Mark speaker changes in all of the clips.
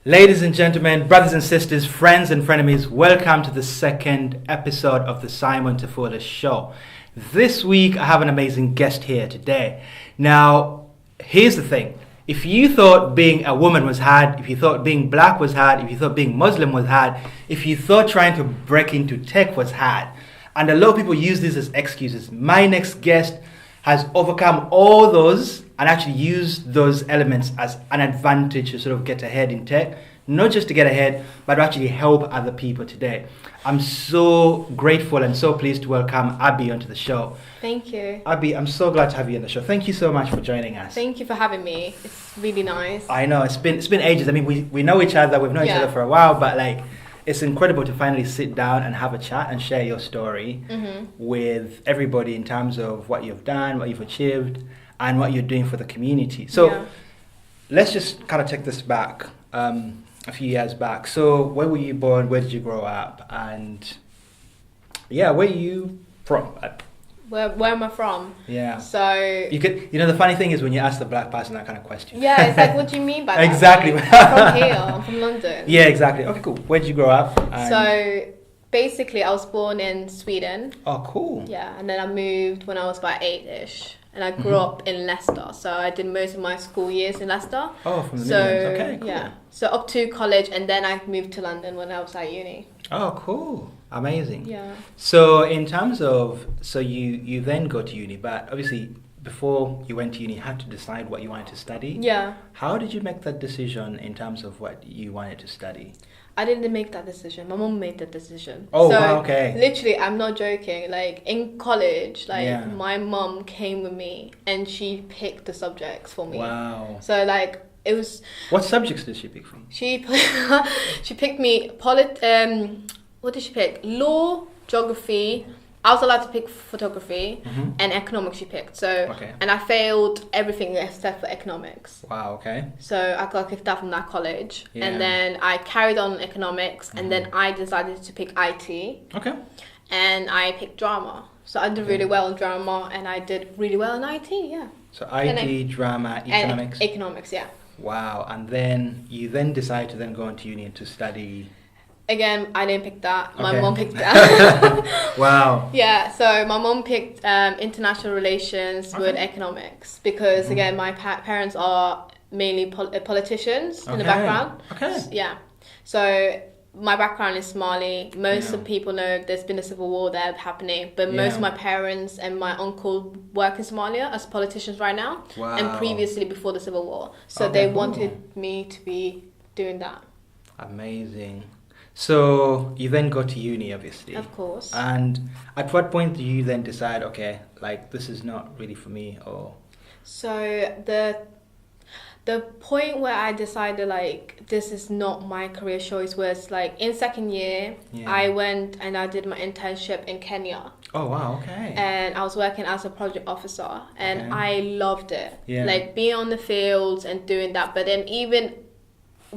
Speaker 1: Ladies and gentlemen, brothers and sisters, friends and frenemies, welcome to the second episode of the Simon Tefula show. This week, I have an amazing guest here today. Now, here's the thing. If you thought being a woman was hard, if you thought being black was hard, if you thought being Muslim was hard, if you thought trying to break into tech was hard, and a lot of people use this as excuses, my next guest has overcome all those and actually used those elements as an advantage to sort of get ahead in tech. Not just to get ahead, but to actually help other people today. I'm so grateful and so pleased to welcome Abby onto the show.
Speaker 2: Thank you.
Speaker 1: Abby, I'm so glad to have you on the show. Thank you so much for joining us.
Speaker 2: Thank you for having me. It's really nice.
Speaker 1: I know, it's been ages. I mean, we know each other, we've known each other for a while, but like, it's incredible to finally sit down and have a chat and share your story with everybody in terms of what you've done, what you've achieved, and what you're doing for the community. So let's just kind of take this back a few years back. So where were you born? Where did you grow up? And where are you from?
Speaker 2: Where am I from?
Speaker 1: Yeah.
Speaker 2: So
Speaker 1: the funny thing is when you ask the black person that kind of question.
Speaker 2: Yeah, it's like, what do you mean by that?
Speaker 1: Exactly.
Speaker 2: Like, I'm from here. I'm from London.
Speaker 1: Yeah, exactly. Okay, cool. Where did you grow up?
Speaker 2: So basically, I was born in Sweden.
Speaker 1: Oh, cool.
Speaker 2: Yeah, and then I moved when I was about 8-ish. And I grew up in Leicester, so I did most of my school years in Leicester.
Speaker 1: Oh, from the Midlands. Okay, cool.
Speaker 2: Yeah, so up to college, and then I moved to London when I was at uni.
Speaker 1: Oh, cool. Amazing.
Speaker 2: Yeah.
Speaker 1: So in terms of, you then go to uni, but obviously before you went to uni, you had to decide what you wanted to study.
Speaker 2: Yeah.
Speaker 1: How did you make that decision in terms of what you wanted to study?
Speaker 2: I didn't make that decision. My mom made that decision.
Speaker 1: Oh,
Speaker 2: so,
Speaker 1: wow, okay.
Speaker 2: Literally, I'm not joking. Like, in college, my mom came with me and she picked the subjects for me.
Speaker 1: Wow.
Speaker 2: So, like, it was...
Speaker 1: What subjects did she pick from?
Speaker 2: She picked me... what did she pick? Law, geography... I was allowed to pick photography and economics she picked. So, and I failed everything except for economics.
Speaker 1: Wow, okay.
Speaker 2: So I got kicked out from that college. Yeah. And then I carried on economics and then I decided to pick IT.
Speaker 1: Okay.
Speaker 2: And I picked drama. So I did really well in drama and I did really well in IT, yeah.
Speaker 1: So IT, drama, economics?
Speaker 2: And economics, yeah.
Speaker 1: Wow. And then you then decide to then go into uni to study...
Speaker 2: Again, I didn't pick that. My mom picked that.
Speaker 1: Wow.
Speaker 2: Yeah, so my mom picked international relations with economics because, again, my parents are mainly politicians in the background.
Speaker 1: Okay.
Speaker 2: Yeah. So my background is Somali. Most of people know there's been a civil war there happening, but most of my parents and my uncle work in Somalia as politicians right now.
Speaker 1: Wow.
Speaker 2: And previously before the civil war. So they wanted me to be doing that.
Speaker 1: Amazing. So you then go to uni, obviously.
Speaker 2: Of course.
Speaker 1: And at what point do you then decide, okay, like this is not really for me, or?
Speaker 2: So the point where I decided like this is not my career choice was like in second year, I went and I did my internship in Kenya.
Speaker 1: Oh wow, okay.
Speaker 2: And I was working as a project officer, and I loved it.
Speaker 1: Yeah.
Speaker 2: Like being on the fields and doing that, but then even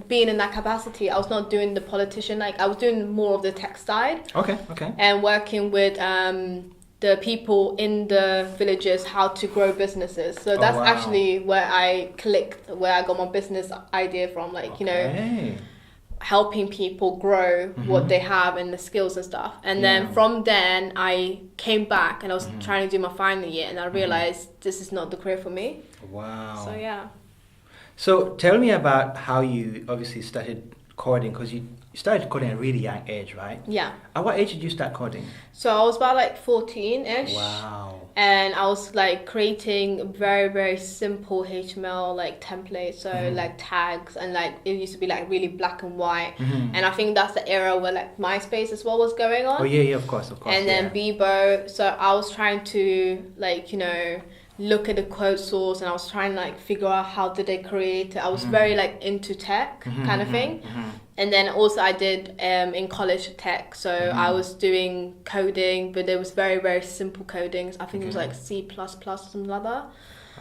Speaker 2: being in that capacity, I was not doing the politician, like I was doing more of the tech side.
Speaker 1: Okay.
Speaker 2: And working with the people in the villages how to grow businesses. So that's actually where I clicked, where I got my business idea from, like, you know, helping people grow what they have and the skills and stuff. And then from then I came back and I was trying to do my final year and I realized this is not the career for me.
Speaker 1: Wow.
Speaker 2: So yeah.
Speaker 1: So tell me about how you obviously started coding, because you started coding at a really young age, right?
Speaker 2: Yeah.
Speaker 1: At what age did you start coding?
Speaker 2: So I was about like 14-ish.
Speaker 1: Wow.
Speaker 2: And I was like creating very, very simple HTML like templates, so like tags, and like it used to be like really black and white. And I think that's the era where like MySpace as well was going on.
Speaker 1: Oh yeah, of course.
Speaker 2: And then Bebo. So I was trying to like, you know, look at the code source and I was trying to like figure out how did they create it. I was very like into tech kind of thing. And then also I did in college tech, so I was doing coding, but it was very, very simple codings. I think it was like C++ or something like that.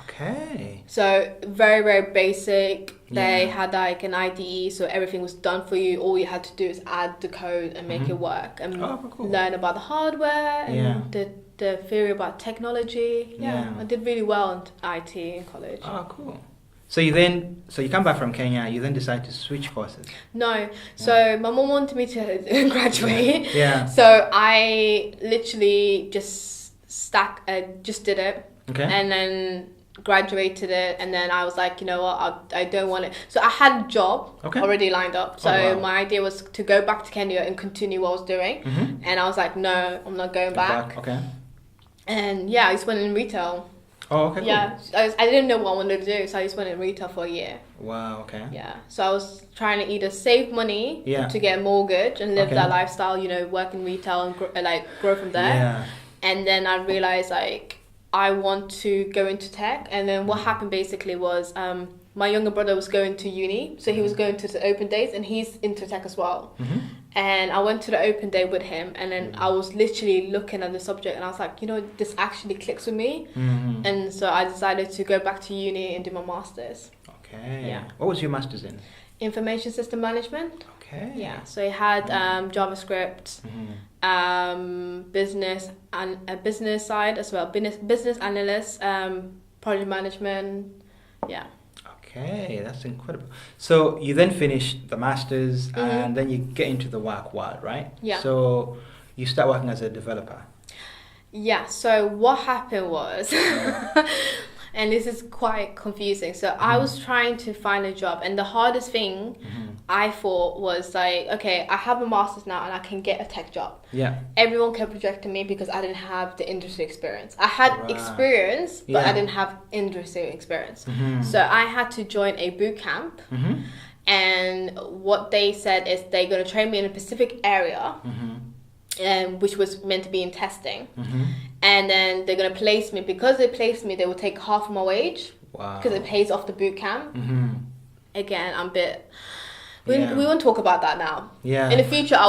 Speaker 1: Okay.
Speaker 2: So very, very basic. They had like an IDE, so everything was done for you. All you had to do is add the code and make it work and learn about the hardware and the theory about technology. I did really well in IT in college.
Speaker 1: Oh, cool. So you come back from Kenya, you then decide to switch courses.
Speaker 2: No. So my mom wanted me to graduate.
Speaker 1: Yeah.
Speaker 2: So I literally just just did it.
Speaker 1: Okay.
Speaker 2: And then graduated it, and then I was like, you know what, I don't want it. So I had a job already lined up. So my idea was to go back to Kenya and continue what I was doing. And I was like, no, I'm not going back.
Speaker 1: Okay.
Speaker 2: And yeah, I just went in retail.
Speaker 1: Oh, okay, cool.
Speaker 2: Yeah, I didn't know what I wanted to do, so I just went in retail for a year.
Speaker 1: Wow, okay.
Speaker 2: Yeah, so I was trying to either save money to get a mortgage and live that lifestyle, you know, work in retail and grow from there.
Speaker 1: Yeah.
Speaker 2: And then I realized, like, I want to go into tech. And then what happened basically was my younger brother was going to uni, so he was going to the open days, and he's into tech as well. And I went to the open day with him, and then I was literally looking at the subject, and I was like, you know, this actually clicks with me. And so I decided to go back to uni and do my master's.
Speaker 1: Okay.
Speaker 2: Yeah.
Speaker 1: What was your master's in?
Speaker 2: Information system management.
Speaker 1: Okay.
Speaker 2: Yeah. So it had JavaScript, business and a business side as well, business analyst, project management. Yeah.
Speaker 1: Okay, that's incredible. So you then finish the masters and then you get into the work world, right?
Speaker 2: Yeah.
Speaker 1: So you start working as a developer.
Speaker 2: Yeah. So what happened was, and this is quite confusing. So I was trying to find a job, and the hardest thing I thought was like, okay, I have a master's now and I can get a tech job.
Speaker 1: Yeah.
Speaker 2: Everyone kept rejecting me because I didn't have the industry experience. I had experience, but I didn't have industry experience. So I had to join a boot camp. And what they said is they're going to train me in a specific area, which was meant to be in testing. And then they're going to place me. Because they placed me, they will take half of my wage.
Speaker 1: Wow.
Speaker 2: Because it pays off the boot camp. Again, I'm a bit... We won't talk about that now. Yeah. In the future, I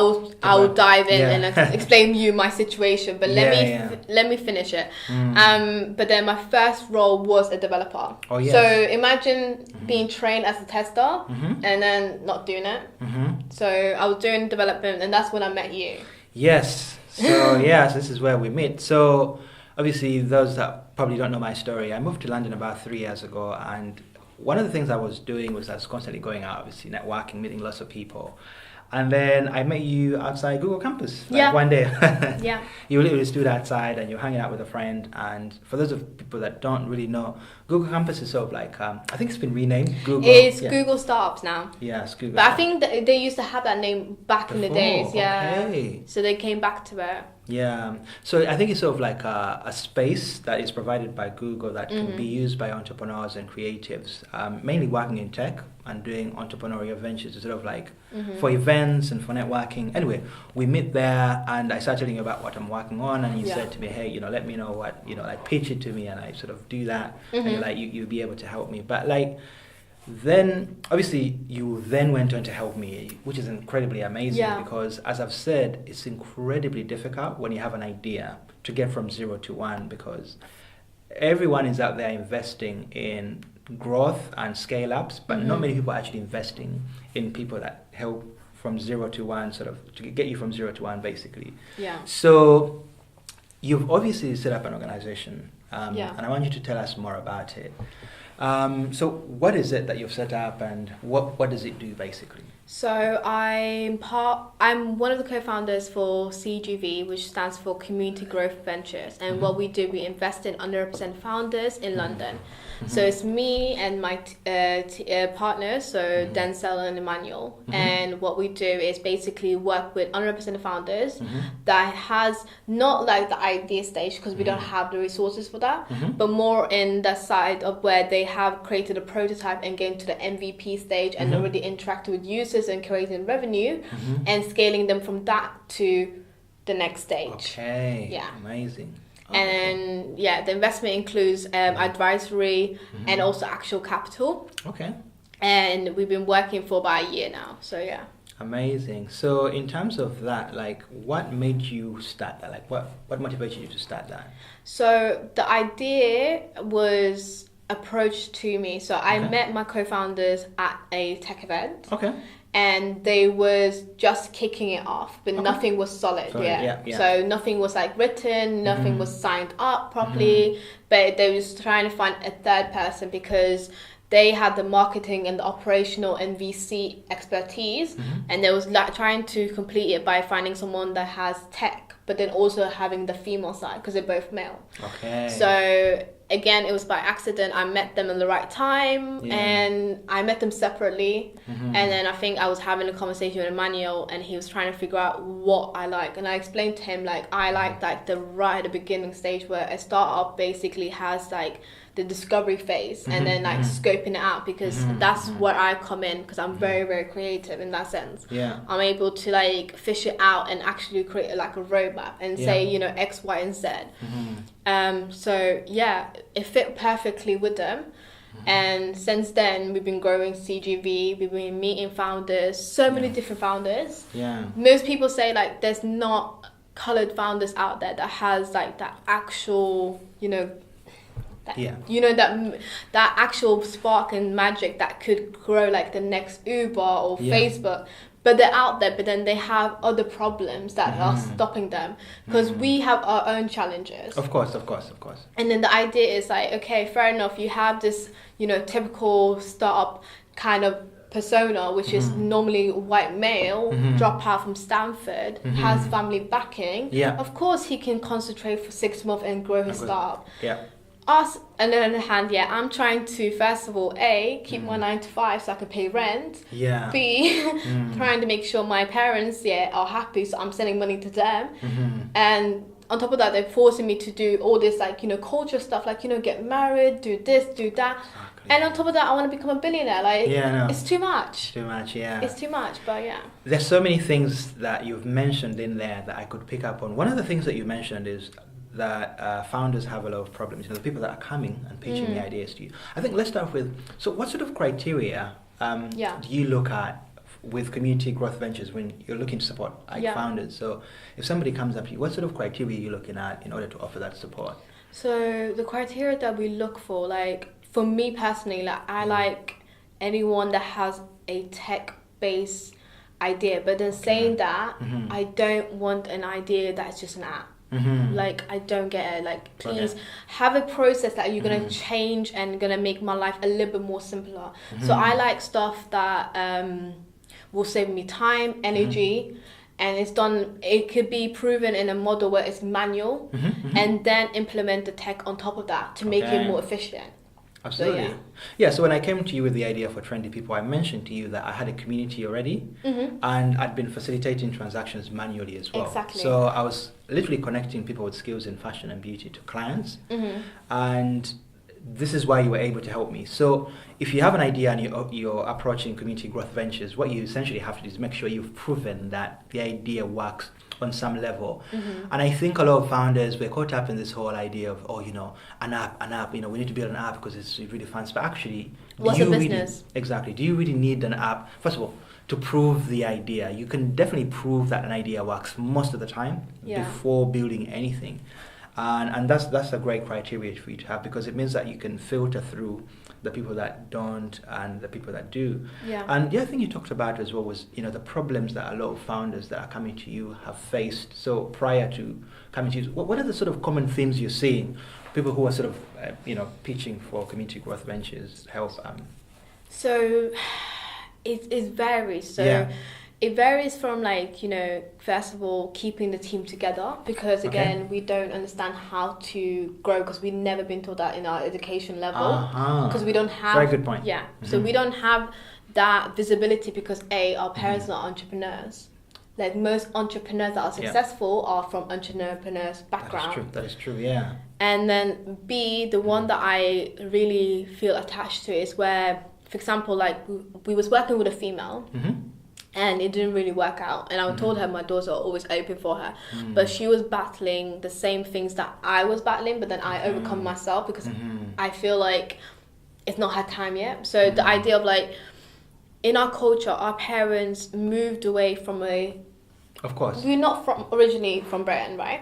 Speaker 2: will dive in and explain to you my situation. But let me finish it. But then my first role was a developer. Oh, yes. So imagine being trained as a tester and then not doing it. So I was doing development, and that's when I met you.
Speaker 1: Yes. So yes, this is where we meet. So obviously, those that probably don't know my story, I moved to London about 3 years ago, and one of the things I was doing was I was constantly going out, obviously networking, meeting lots of people. And then I met you outside Google campus one day. You literally stood outside and you're hanging out with a friend. And for those of people that don't really know, Google campus is sort of like, I think it's been renamed Google.
Speaker 2: It's Google Startups now.
Speaker 1: Yeah, it's Google.
Speaker 2: But I think that they used to have that name back in the days. Yeah.
Speaker 1: Okay.
Speaker 2: So they came back to it.
Speaker 1: Yeah, so I think it's sort of like a space that is provided by Google that can be used by entrepreneurs and creatives, mainly working in tech and doing entrepreneurial ventures, sort of like for events and for networking. Anyway, we meet there, and I started telling you about what I'm working on, and you said to me, hey, let me know what, like pitch it to me, and I sort of do that, and you're like, you'll be able to help me. But like, then obviously you then went on to help me, which is incredibly amazing because, as I've said, it's incredibly difficult when you have an idea to get from 0 to 1, because everyone is out there investing in growth and scale ups, but not many people are actually investing in people that help from 0 to 1, sort of to get you from 0 to 1 basically. So you've obviously set up an organization, and I want you to tell us more about it. So what is it that you've set up, and what does it do basically? So
Speaker 2: I'm one of the co-founders for CGV, which stands for Community Growth Ventures, and what we do, we invest in underrepresented founders in London. So it's me and my partners, so Denzel and Emmanuel, and what we do is basically work with underrepresented founders that has not like the idea stage, because we don't have the resources for that, but more in the side of where they have created a prototype and getting to the MVP stage and already interacted with users and creating revenue and scaling them from that to the next stage.
Speaker 1: Okay. Yeah. Amazing.
Speaker 2: And the investment includes advisory and also actual capital. Okay. And we've been working for about a year now. So yeah.
Speaker 1: Amazing. So in terms of that, like, what made you start that? Like, what motivated you to start that?
Speaker 2: So the idea was approached to me. So I met my co-founders at a tech event. Okay. And they was just kicking it off, but nothing was solid. So nothing was like written, nothing was signed up properly, but they were just trying to find a third person, because they had the marketing and the operational and VC expertise, and they was like trying to complete it by finding someone that has tech, but then also having the female side because they're both male.
Speaker 1: Okay.
Speaker 2: So again, it was by accident. I met them at the right time, and I met them separately. And then I think I was having a conversation with Emmanuel, and he was trying to figure out what I like. And I explained to him, like, I like the right at the beginning stage where a startup basically has like the discovery phase and then like scoping it out, because that's where I come in, because I'm very, very creative in that sense. I'm able to like fish it out and actually create like a roadmap and say, you know, X, Y, and Z. So yeah, it fit perfectly with them. And since then, we've been growing CGV, we've been meeting founders, so many different founders. Most people say like there's not colored founders out there that has like that actual, you know, you know, that actual spark and magic that could grow like the next Uber or Facebook. But they're out there, but then they have other problems that are stopping them, because we have our own challenges.
Speaker 1: Of course.
Speaker 2: And then the idea is like, okay, fair enough, you have this, you know, typical startup kind of persona, which is normally white male, drop out from Stanford, has family backing. Of course, he can concentrate for 6 months and grow his startup. Us, on the other hand, I'm trying to, first of all, A, keep my 9 to 5 so I can pay rent. B, trying to make sure my parents, are happy, so I'm sending money to them. And on top of that, they're forcing me to do all this, like, you know, culture stuff, like, you know, get married, do this, do that. And on top of that, I want to become a billionaire. Like, it's too much. It's too much, but
Speaker 1: There's so many things that you've mentioned in there that I could pick up on. One of the things that you mentioned is that founders have a lot of problems. You know, the people that are coming and pitching the ideas to you. I think let's start with, so what sort of criteria do you look at with community growth ventures when you're looking to support founders? So if somebody comes up to you, what sort of criteria are you looking at in order to offer that support?
Speaker 2: So the criteria that we look for, like for me personally, like I like anyone that has a tech-based idea, but then saying that, I don't want an idea that's just an app. Like, I don't get it. Like, please have a process that you're gonna change and gonna make my life a little bit more simpler. So I like stuff that will save me time, energy, and it's done. It could be proven in a model where it's manual, and then implement the tech on top of that to make it more efficient.
Speaker 1: Absolutely. So when I came to you with the idea for Trendy People, I mentioned to you that I had a community already, and I'd been facilitating transactions manually as well. So I was literally connecting people with skills in fashion and beauty to clients, and this is why you were able to help me. So if you have an idea and you're approaching community growth ventures, what you essentially have to do is make sure you've proven that the idea works on some level. And I think a lot of founders, we're caught up in this whole idea of, oh, you know, an app, you know, we need to build an app because it's really fun. But actually,
Speaker 2: what's a business?
Speaker 1: Exactly. Do you really need an app? First of all, to prove the idea. You can definitely prove that an idea works most of the time before building anything. And that's a great criteria for you to have, because it means that you can filter through the people that don't and the people that do. And the other thing you talked about as well was, you know, the problems that a lot of founders that are coming to you have faced. So prior to coming to you, what are the sort of common themes you're seeing? People who are sort of, you know, pitching for community growth ventures help.
Speaker 2: So it varies. So it varies from, like, you know, first of all, keeping the team together, because again, we don't understand how to grow because we've never been taught that in our education level, because we don't have
Speaker 1: very good point.
Speaker 2: So we don't have that visibility because our parents are entrepreneurs. Like, most entrepreneurs that are successful are from entrepreneurs background.
Speaker 1: That is true.
Speaker 2: And then B, the one that I really feel attached to is where, for example, like we was working with a female, and it didn't really work out. And I told her my doors are always open for her. But she was battling the same things that I was battling, but then I overcome myself because I feel like it's not her time yet. So the idea of, like, in our culture, our parents moved away from
Speaker 1: Of course.
Speaker 2: We're not originally from Britain, right?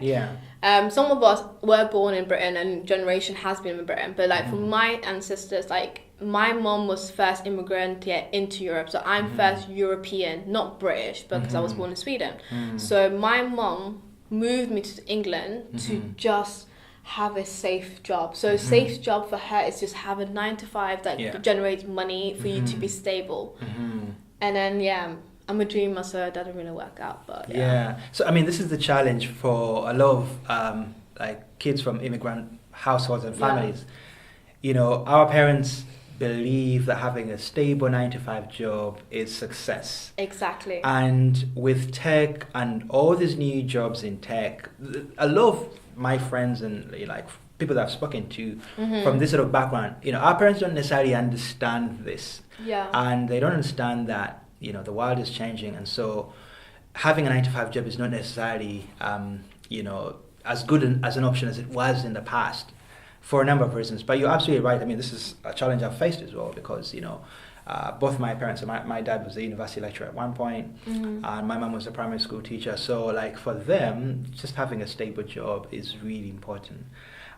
Speaker 2: Some of us were born in Britain and generation has been in Britain. But, like, for my ancestors, like, my mom was first immigrant into Europe, so I'm first European, not British, because I was born in Sweden. So my mom moved me to England to just have a safe job. So safe job for her is just have a 9 to 5 that generates money for you to be stable. And then I'm a dreamer, so it doesn't really work out. But
Speaker 1: so I mean, this is the challenge for a lot of like kids from immigrant households and families. You know, our parents believe that having a stable 9 to 5 job is success.
Speaker 2: Exactly.
Speaker 1: And with tech and all these new jobs in tech, a lot of my friends and like people that I've spoken to from this sort of background, you know, our parents don't necessarily understand this. And they don't understand that, you know, the world is changing, and so having a 9 to 5 job is not necessarily you know, as good as an option as it was in the past, for a number of reasons. But you're absolutely right. I mean, this is a challenge I've faced as well, because, you know, both my parents, so my dad was a university lecturer at one point, and my mom was a primary school teacher. So like for them, just having a stable job is really important.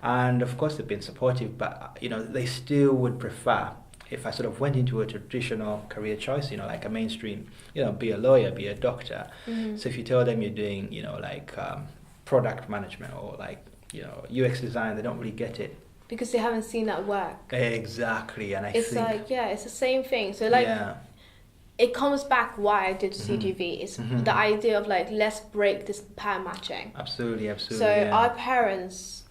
Speaker 1: And of course they've been supportive, but you know, they still would prefer if I sort of went into a traditional career choice, you know, like a mainstream, you know, be a lawyer, be a doctor. So if you tell them you're doing, you know, like product management or like, you know, UX design, they don't really get it.
Speaker 2: Because they haven't seen that work.
Speaker 1: Exactly. And
Speaker 2: it's like, it's the same thing. So like, it comes back why I did CGV. It's the idea of like, let's break this pattern matching.
Speaker 1: Absolutely.
Speaker 2: So our parents,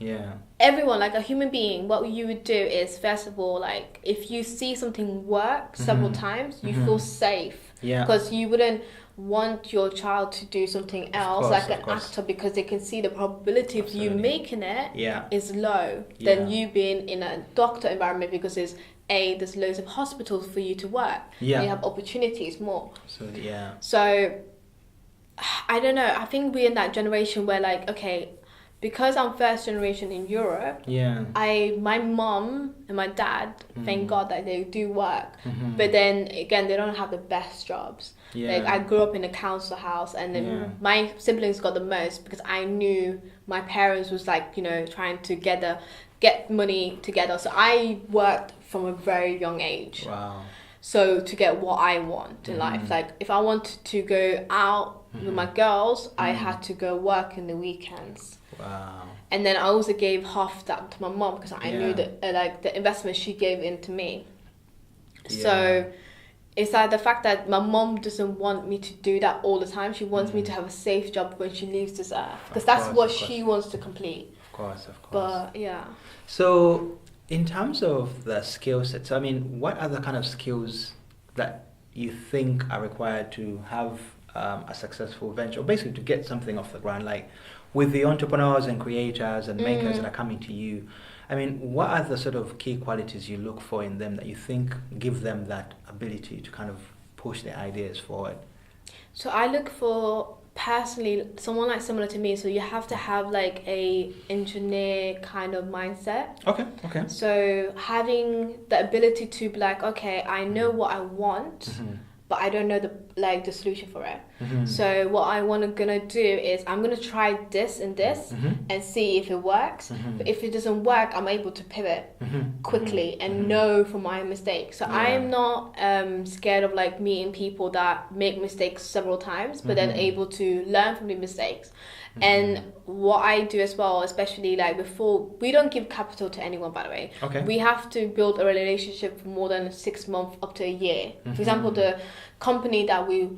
Speaker 2: everyone, like a human being, what you would do is, first of all, like if you see something work several times, you feel safe. Because you wouldn't want your child to do something else, like an actor, because they can see the probability of you making it is low than you being in a doctor environment, because there's loads of hospitals for you to work. You have opportunities more. So I don't know, I think we're in that generation where like, okay, because I'm first generation in Europe, my mom and my dad, thank God that they do work, but then again, they don't have the best jobs. Like I grew up in a council house, and then my siblings got the most, because I knew my parents was like, you know, trying to get money together. So I worked from a very young age. So to get what I want in life, like if I wanted to go out with my girls, I had to go work in the weekends. And then I also gave half that to my mom, because I knew that like the investment she gave into me. So it's like the fact that my mom doesn't want me to do that all the time. She wants me to have a safe job when she leaves this earth, because that's what she wants to complete. Of course. But
Speaker 1: So in terms of the skill sets, I mean, what are the kind of skills that you think are required to have a successful venture, or basically to get something off the ground? Like with the entrepreneurs and creators and makers that are coming to you, I mean, what are the sort of key qualities you look for in them that you think give them that ability to kind of push their ideas forward?
Speaker 2: So I look for, personally, someone like similar to me. So you have to have like a engineer kind of mindset.
Speaker 1: Okay.
Speaker 2: So having the ability to be like, okay, I know what I want, but I don't know the solution for it. So what I gonna do is I'm gonna try this and this and see if it works. But if it doesn't work, I'm able to pivot quickly and know from my mistakes. So I'm not scared of like meeting people that make mistakes several times, but then able to learn from the mistakes. And what I do as well, especially like before, we don't give capital to anyone, by the way. We have to build a relationship for more than 6 months up to a year. For example, the company that we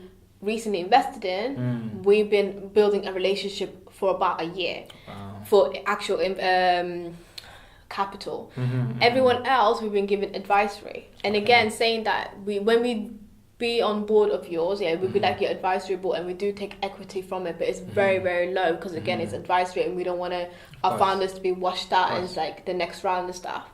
Speaker 2: recently invested in, we've been building a relationship for about a year for actual capital. Everyone else, we've been given advisory. And again, saying that when we be on board of yours, we'll be like your advisory board, and we do take equity from it, but it's very, very low, because again, it's advisory, and we don't want our founders to be washed out and it's like the next round and stuff.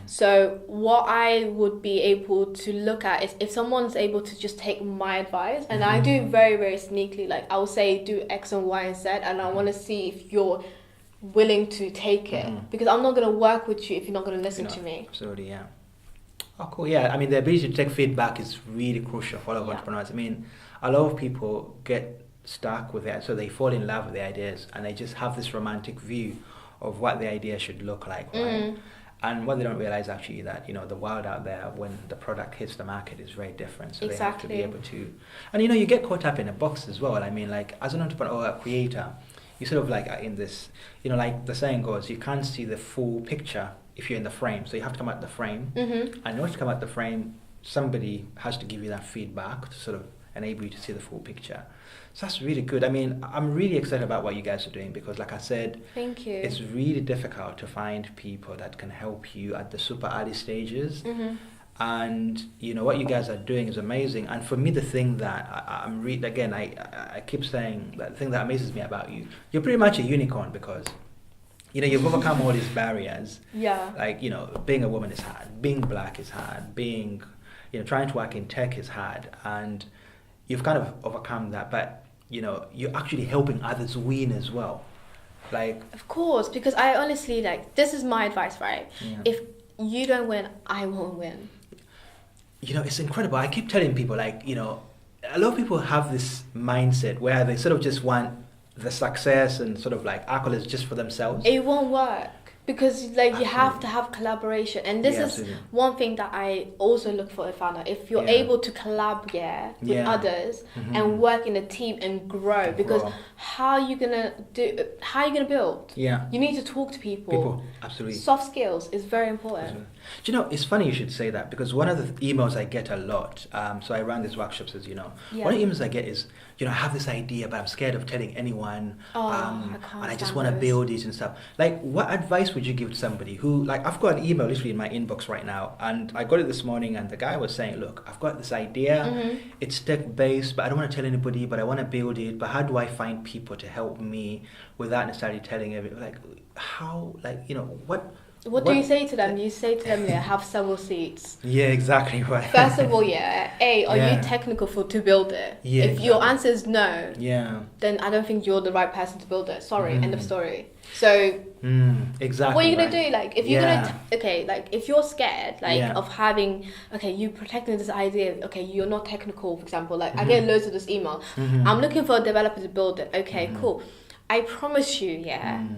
Speaker 2: So what I would be able to look at is if someone's able to just take my advice, and I do very, very sneakily, like I will say do X and Y and Z, and I want to see if you're willing to take it, because I'm not going to work with you if you're not going to listen to me.
Speaker 1: Absolutely, Oh, cool. I mean, the ability to take feedback is really crucial for a lot of entrepreneurs. I mean, a lot of people get stuck with it, so they fall in love with the ideas, and they just have this romantic view of what the idea should look like, right? And what they don't realize actually that, you know, the world out there when the product hits the market is very different. So they have to be able to, and you know, you get caught up in a box as well. I mean, like as an entrepreneur or a creator, you sort of like are in this, like the saying goes, you can't see the full picture if you're in the frame. So you have to come out the frame. And in order to come out the frame, somebody has to give you that feedback to sort of enable you to see the full picture. So that's really good. I mean, I'm really excited about what you guys are doing because, like I said,
Speaker 2: thank you.
Speaker 1: It's really difficult to find people that can help you at the super early stages. And what you guys are doing is amazing. And for me, the thing that I'm again, I keep saying that the thing that amazes me about you, you're pretty much a unicorn because you've overcome all these barriers. Like being a woman is hard, being black is hard, being trying to work in tech is hard, and you've kind of overcome that. But you're actually helping others win as well. Like, of course,
Speaker 2: because I honestly this is my advice, right? If you don't win, I won't win.
Speaker 1: It's incredible. I keep telling people, a lot of people have this mindset where they sort of just want the success and sort of accolades just for themselves.
Speaker 2: It won't work because you have to have collaboration, and this is absolutely. One thing that I also look for a founder. If you're able to collab with others and work in a team and grow, because how are you gonna build? You need to talk to people.
Speaker 1: Absolutely.
Speaker 2: Soft skills is very important.
Speaker 1: Absolutely. Do you know, it's funny you should say that because one of the emails I get a lot, so I run these workshops, as you know, one of the emails I get is, I have this idea, but I'm scared of telling anyone, and I just want to build it and stuff. What advice would you give to somebody who, I've got an email literally in my inbox right now, and I got it this morning, and the guy was saying, look, I've got this idea, it's tech-based, but I don't want to tell anybody, but I want to build it, but how do I find people to help me without necessarily telling everybody?
Speaker 2: What do you say to them? You say to them, have several seats.
Speaker 1: Yeah, exactly right.
Speaker 2: First of all, are you technical to build it? If your answer is no, then I don't think you're the right person to build it. Sorry, end of story. So,
Speaker 1: exactly.
Speaker 2: What are you gonna do? If you're gonna if you're scared of having you protecting this idea. You're not technical, for example. I get loads of this email. I'm looking for a developer to build it. Cool. I promise you,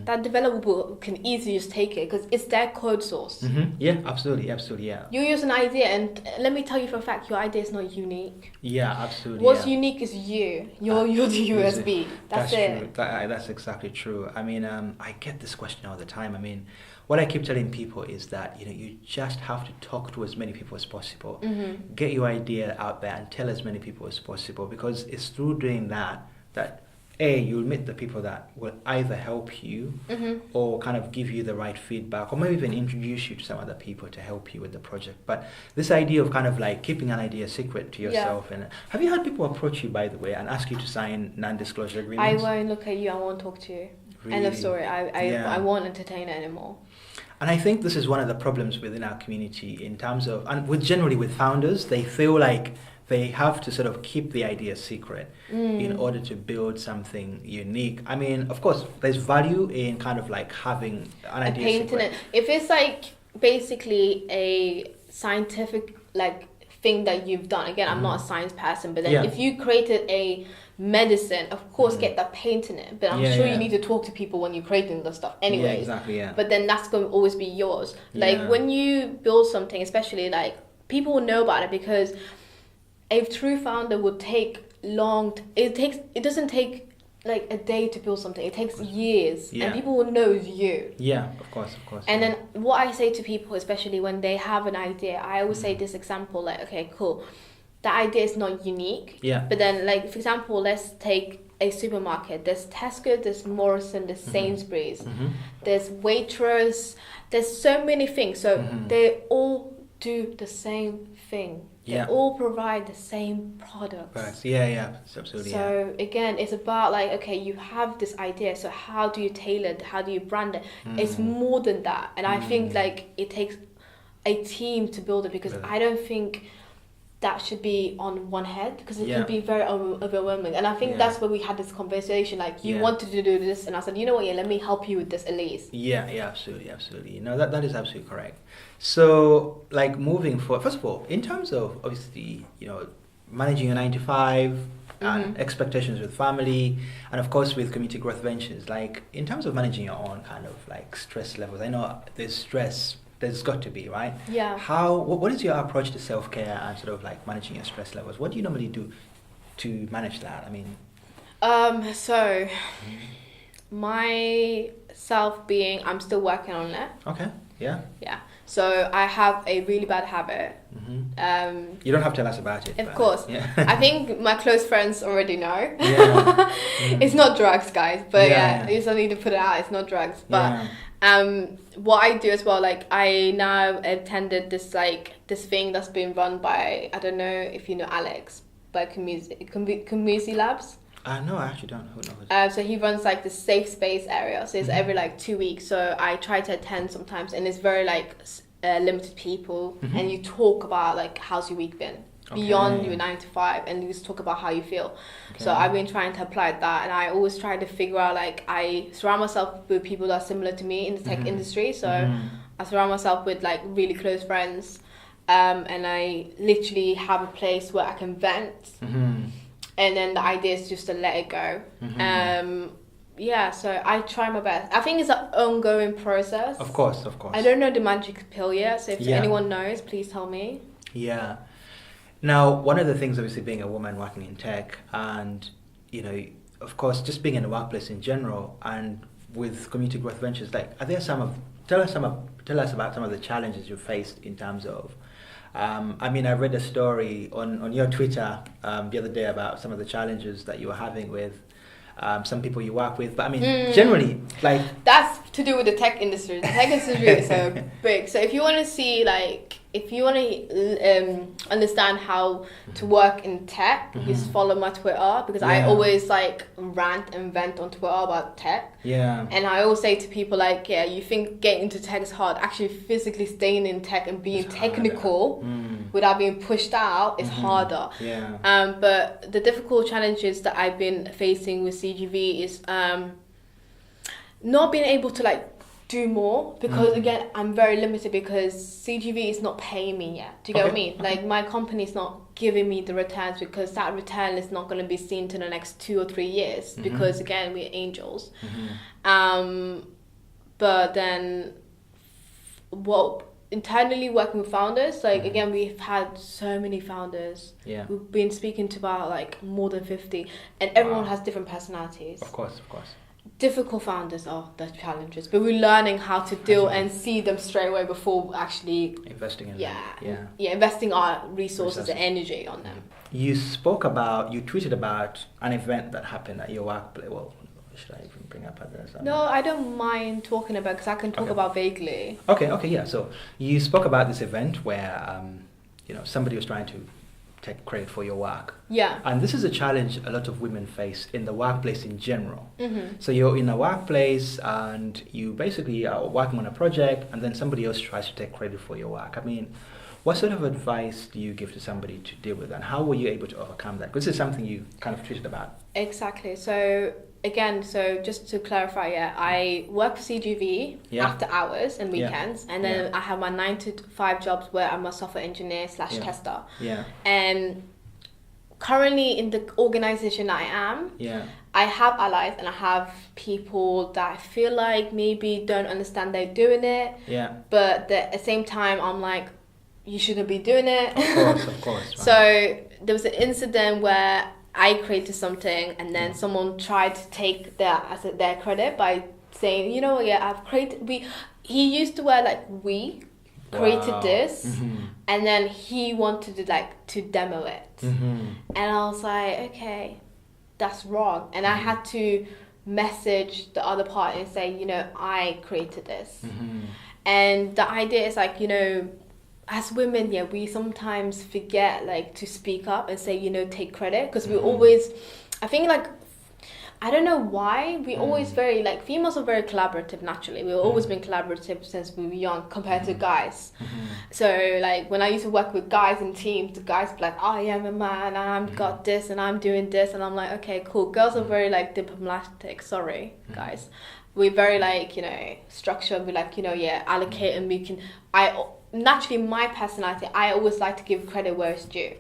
Speaker 2: that developer can easily just take it because it's their code source.
Speaker 1: Yeah, absolutely, yeah.
Speaker 2: You use an idea, and let me tell you for a fact, your idea is not unique.
Speaker 1: Yeah, absolutely.
Speaker 2: What's unique is you. You're the USB. That's it.
Speaker 1: True. That's exactly true. I mean, I get this question all the time. I mean, what I keep telling people is that you just have to talk to as many people as possible. Get your idea out there and tell as many people as possible, because it's through doing that you'll meet the people that will either help you or kind of give you the right feedback, or maybe even introduce you to some other people to help you with the project. But this idea of kind of keeping an idea secret to yourself, and have you had people approach you, by the way, and ask you to sign non-disclosure agreements?
Speaker 2: I won't look at you, I won't talk to you. Really? End of story. I won't entertain it anymore.
Speaker 1: And I think this is one of the problems within our community in terms of, and generally with founders, they feel like they have to sort of keep the idea secret in order to build something unique. I mean, of course, there's value in kind of having an idea secret.
Speaker 2: If it's basically a scientific thing that you've done, again, I'm not a science person, but then if you created a medicine, of course, get that patent in it. But I'm sure you need to talk to people when you're creating the stuff anyways.
Speaker 1: Yeah, exactly,
Speaker 2: But then that's going to always be yours. When you build something, especially people will know about it, because a true founder would take it doesn't take a day to build something. It takes years, and people will know you.
Speaker 1: Yeah, of course.
Speaker 2: And then what I say to people, especially when they have an idea, I always say this example, okay, cool, the idea is not unique. Yeah. But then, for example, let's take a supermarket. There's Tesco, there's Morrison, there's Sainsbury's, there's Waitrose. There's so many things. So they all do the same thing. They all provide the same products.
Speaker 1: Right. Yeah, absolutely.
Speaker 2: So again, it's about you have this idea. So how do you tailor it? How do you brand it? It's more than that. And I think it takes a team to build it, because I don't think that should be on one head, because it can be very overwhelming. And I think that's where we had this conversation. You wanted to do this, and I said, you know what? Let me help you with this at least. Yeah,
Speaker 1: absolutely. No, that is absolutely correct. So, moving forward, first of all, in terms of obviously, managing a 9-to-5 and expectations with family, and of course with community growth ventures, in terms of managing your own kind of stress levels, I know there's stress. There's got to be, right?
Speaker 2: Yeah.
Speaker 1: What is your approach to self-care and sort of managing your stress levels? What do you normally do to manage that? I mean,
Speaker 2: so myself being, I'm still working on it.
Speaker 1: Okay. Yeah.
Speaker 2: Yeah. So I have a really bad habit.
Speaker 1: You don't have to tell us about it.
Speaker 2: Of course.
Speaker 1: Yeah.
Speaker 2: I think my close friends already know.
Speaker 1: Yeah.
Speaker 2: It's not drugs, guys. But
Speaker 1: Yeah.
Speaker 2: you just need to put it out. It's not drugs. But what I do as well, like I now attended this thing that's been run by, I don't know if you know Alex, by Community Labs.
Speaker 1: No, I actually don't. Who knows?
Speaker 2: So he runs like the safe space area. So it's every like 2 weeks. So I try to attend sometimes, and it's very like limited people, and you talk about like how's your week been beyond your 9 to 5, and you just talk about how you feel. So I've been trying to apply that, and I always try to figure out, like, I surround myself with people that are similar to me in the tech industry. So I surround myself with like really close friends, and I literally have a place where I can vent. And then the idea is just to let it go. Yeah, so I try my best. I think it's an ongoing process.
Speaker 1: Of course.
Speaker 2: I don't know the magic pill yet, so if anyone knows, please tell me.
Speaker 1: Yeah. Now, one of the things, obviously, being a woman working in tech, and, you know, of course, just being in the workplace in general, and with Community Growth Ventures, like, are there tell us about some of the challenges you faced in terms of, I mean, I read a story on your Twitter the other day about some of the challenges that you were having with some people you work with, but I mean, generally, like...
Speaker 2: That's to do with the tech industry. The tech industry is so big. So if you want to see, like, if you want to understand how to work in tech, just follow my Twitter, because I always, like, rant and vent on Twitter about tech. Yeah. And I always say to people, like, yeah, you think getting into tech is hard. Actually, physically staying in tech and being technical without being pushed out is harder. Yeah. But the difficult challenges that I've been facing with CGV is not being able to, like, do more, because again, I'm very limited because CGV is not paying me yet. Do you get what I mean? Like, my company is not giving me the returns, because that return is not going to be seen to the next 2 or 3 years, because again, we're angels. But then internally working with founders, like again, we've had so many founders. Yeah. We've been speaking to about like more than 50, and everyone has different personalities.
Speaker 1: Of course.
Speaker 2: Difficult founders are the challenges, but we're learning how to deal and see them straight away before actually investing in them. Investing our resources and energy on them.
Speaker 1: You tweeted about an event that happened at your workplace. Well, should I even bring up others?
Speaker 2: No, I don't mind talking about, because I can talk about vaguely.
Speaker 1: Okay, yeah. So you spoke about this event where somebody was trying to take credit for your work. Yeah. And this is a challenge a lot of women face in the workplace in general. So you're in a workplace and you basically are working on a project, and then somebody else tries to take credit for your work. I mean, what sort of advice do you give to somebody to deal with, and how were you able to overcome that? Because this is something you kind of tweeted about.
Speaker 2: Exactly. So again, just to clarify, I work for CGV after hours and weekends, and then I have my 9 to 5 jobs where I'm a software engineer / tester. Yeah. And currently in the organization I am, I have allies and I have people that I feel like maybe don't understand they're doing it. Yeah. But at the same time, I'm like, you shouldn't be doing it.
Speaker 1: Of course. Right.
Speaker 2: So there was an incident where I created something, and then someone tried to take their credit by saying, I've created. He used to wear like we created this, and then he wanted to demo it, and I was like, okay, that's wrong, and I had to message the other party and say, I created this, and the idea is like, as women, we sometimes forget to speak up and say, take credit, because we always, I think I don't know why, we always females are very collaborative naturally. We've always been collaborative since we were young compared to guys. So when I used to work with guys in teams, the guys would be like, oh yeah, I'm a man, and I've got this and I'm doing this, and I'm like, okay, cool. Girls are very diplomatic, sorry guys. We're very structured, we allocate, and we can, naturally, my personality, I always like to give credit where it's due.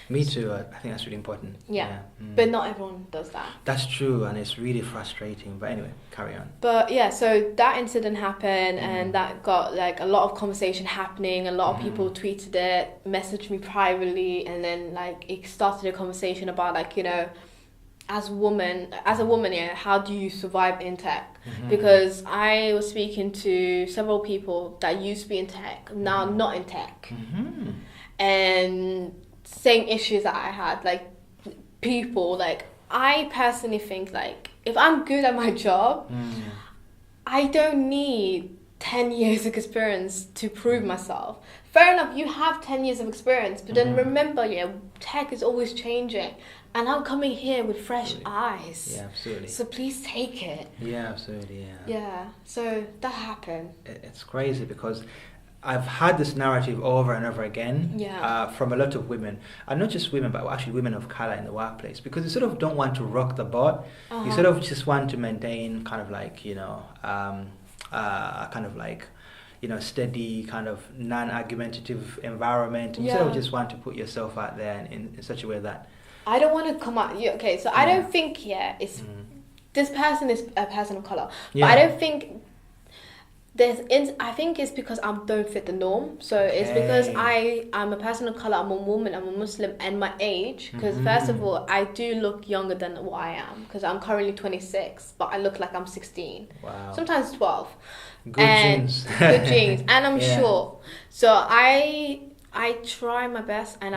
Speaker 1: Me too. I think that's really important.
Speaker 2: Yeah. But not everyone does that.
Speaker 1: That's true, and it's really frustrating. But anyway, carry on.
Speaker 2: But yeah, so that incident happened, and that got a lot of conversation happening. A lot of people tweeted it, messaged me privately, and then it started a conversation about as a woman, yeah, how do you survive in tech? Because I was speaking to several people that used to be in tech, now not in tech, and same issues that I had. Like people, like I personally think like if I'm good at my job, I don't need 10 years of experience to prove myself. Fair enough, you have 10 years of experience, but then remember, yeah, tech is always changing. And I'm coming here with fresh eyes.
Speaker 1: Yeah, absolutely.
Speaker 2: So please take it.
Speaker 1: Yeah, absolutely, yeah.
Speaker 2: Yeah, so that happened.
Speaker 1: It's crazy because I've had this narrative over and over again from a lot of women, and not just women, but actually women of color in the workplace, because you sort of don't want to rock the boat. You sort of just want to maintain kind of like, steady kind of non-argumentative environment. You sort of just want to put yourself out there in such a way that
Speaker 2: I don't want to come out. Okay, so I don't think it's this person is a person of color, but I don't think I think it's because I don't fit the norm. So it's because I'm a person of color, I'm a woman, I'm a Muslim, and my age. Because first of all, I do look younger than what I am. Because I'm currently 26, but I look like I'm 16.
Speaker 1: Wow.
Speaker 2: Sometimes 12.
Speaker 1: Good genes.
Speaker 2: Good genes, and I'm short. So I try my best, and